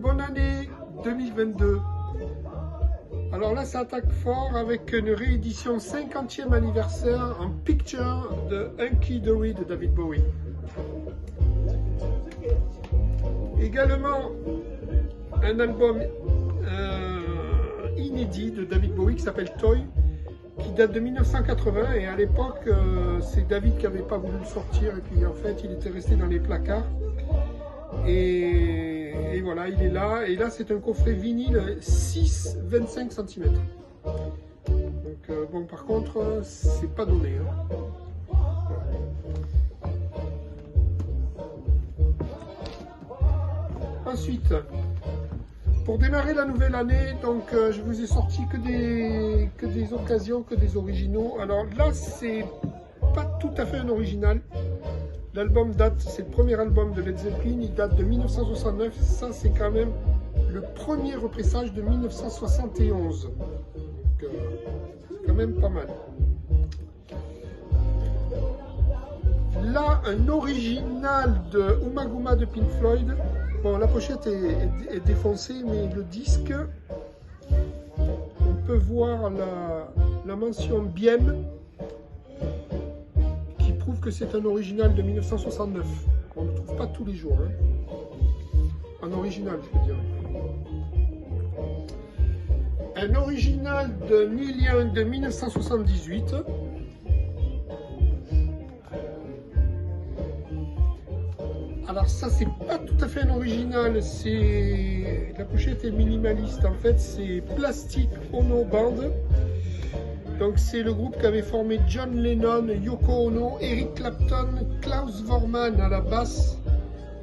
bonne année 2022. Alors là, ça attaque fort avec une réédition 50e anniversaire en picture de Hunky Dory de David Bowie. Également, un album inédit de David Bowie qui s'appelle Toy, qui date de 1980, et à l'époque, c'est David qui n'avait pas voulu le sortir, et puis en fait, il était resté dans les placards. Et voilà, il est là, et là c'est un coffret vinyle 6,25 cm. Donc bon, par contre, c'est pas donné. Hein. Ensuite, pour démarrer la nouvelle année, donc je vous ai sorti que des occasions, que des originaux. Alors là, c'est pas tout à fait un original. L'album date, c'est le premier album de Led Zeppelin, il date de 1969. Ça, c'est quand même le premier repressage de 1971. Donc, c'est quand même pas mal. Là, un original de Ummagumma de Pink Floyd. Bon, la pochette est défoncée, mais le disque, on peut voir la mention BIEM, qui prouve que c'est un original de 1969. On ne le trouve pas tous les jours. Hein. Un original, je veux dire. Un original de Neil Young de 1978. Alors ça, c'est pas tout à fait un original, c'est la pochette est minimaliste en fait, c'est Plastic Ono Band. Donc c'est le groupe qu'avaient formé John Lennon, Yoko Ono, Eric Clapton, Klaus Voormann à la basse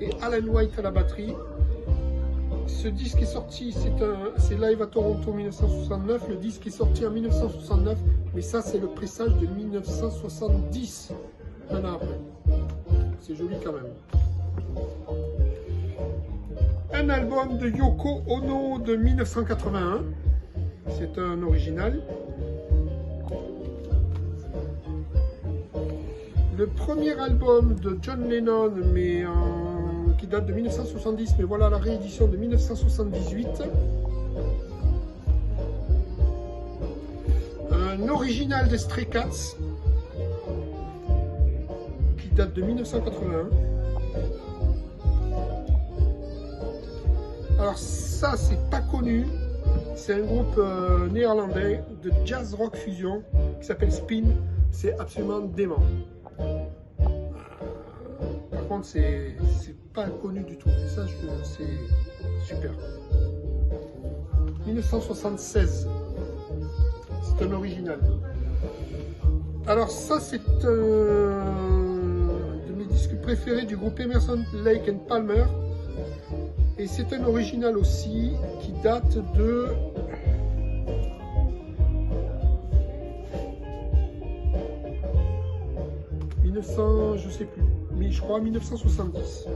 et Alan White à la batterie. Ce disque est sorti, c'est Live à Toronto 1969, le disque est sorti en 1969, mais ça c'est le pressage de 1970, un an après. C'est joli quand même. Un album de Yoko Ono de 1981, c'est un original. Le premier album de John Lennon, mais qui date de 1970, mais voilà la réédition de 1978. Un original de Stray Cats, qui date de 1981. Alors ça, c'est pas connu, c'est un groupe néerlandais de jazz rock fusion qui s'appelle Spin, c'est absolument dément. Par contre, c'est pas connu du tout, et ça, c'est super. 1976, c'est un original. Alors ça, c'est un de mes disques préférés du groupe Emerson, Lake and Palmer. Et c'est un original aussi qui date de 1900, je sais plus, mais je crois 1970.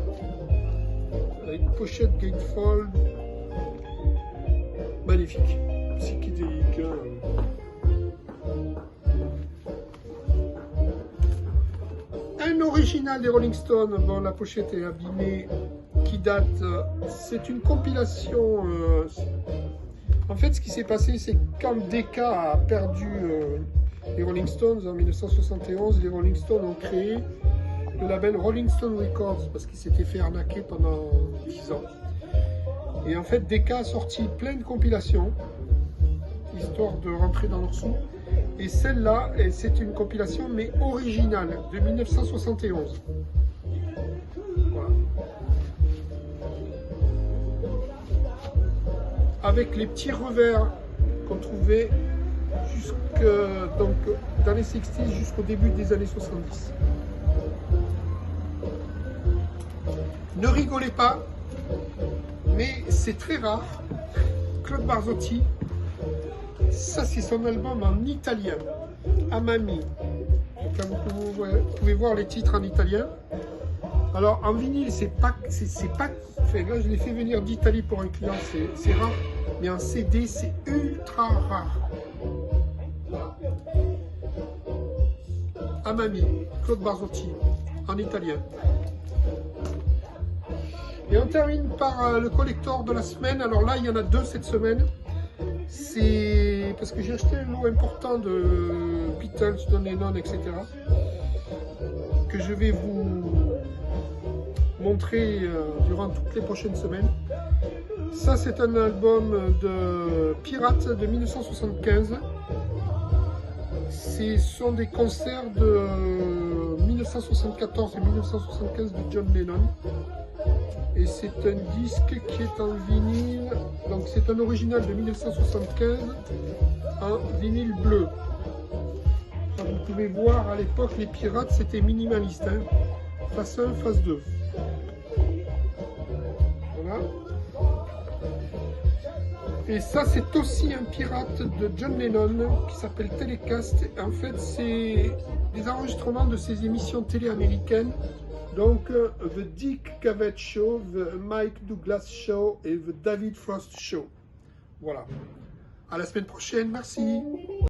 Avec une pochette gatefold magnifique, psychédélique. Un original des Rolling Stones, bon la pochette est abîmée, qui date, c'est une compilation. En fait, ce qui s'est passé, c'est que quand Decca a perdu les Rolling Stones en 1971, les Rolling Stones ont créé le label Rolling Stone Records parce qu'ils s'étaient fait arnaquer pendant 10 ans. Et en fait, Decca a sorti plein de compilations, histoire de rentrer dans leur sous. Et celle-là, c'est une compilation, mais originale, de 1971. Voilà. Avec les petits revers qu'on trouvait donc, dans les 60s jusqu'au début des années 70. Ne rigolez pas, mais c'est très rare. Claude Barzotti, ça c'est son album en italien, Amami. Donc, vous pouvez voir les titres en italien. Alors en vinyle, c'est pas, là je l'ai fait venir d'Italie pour un client, c'est rare, mais en CD c'est ultra rare. Amami, Claude Barzotti, en italien. Et on termine par le collector de la semaine. Alors là, il y en a deux cette semaine. C'est parce que j'ai acheté un lot important de Beatles, John Lennon, etc. que je vais vous montrer durant toutes les prochaines semaines. Ça, c'est un album de Pirates de 1975. Ce sont des concerts de 1974 et 1975 de John Lennon. Et c'est un disque qui est en vinyle. Donc c'est un original de 1975 en vinyle bleu. Alors, vous pouvez voir à l'époque les Pirates c'était minimaliste. Hein. Face 1, face 2. Voilà. Et ça, c'est aussi un pirate de John Lennon qui s'appelle Telecast. En fait, c'est des enregistrements de ses émissions télé américaines. Donc, The Dick Cavett Show, The Mike Douglas Show et The David Frost Show. Voilà. À la semaine prochaine. Merci.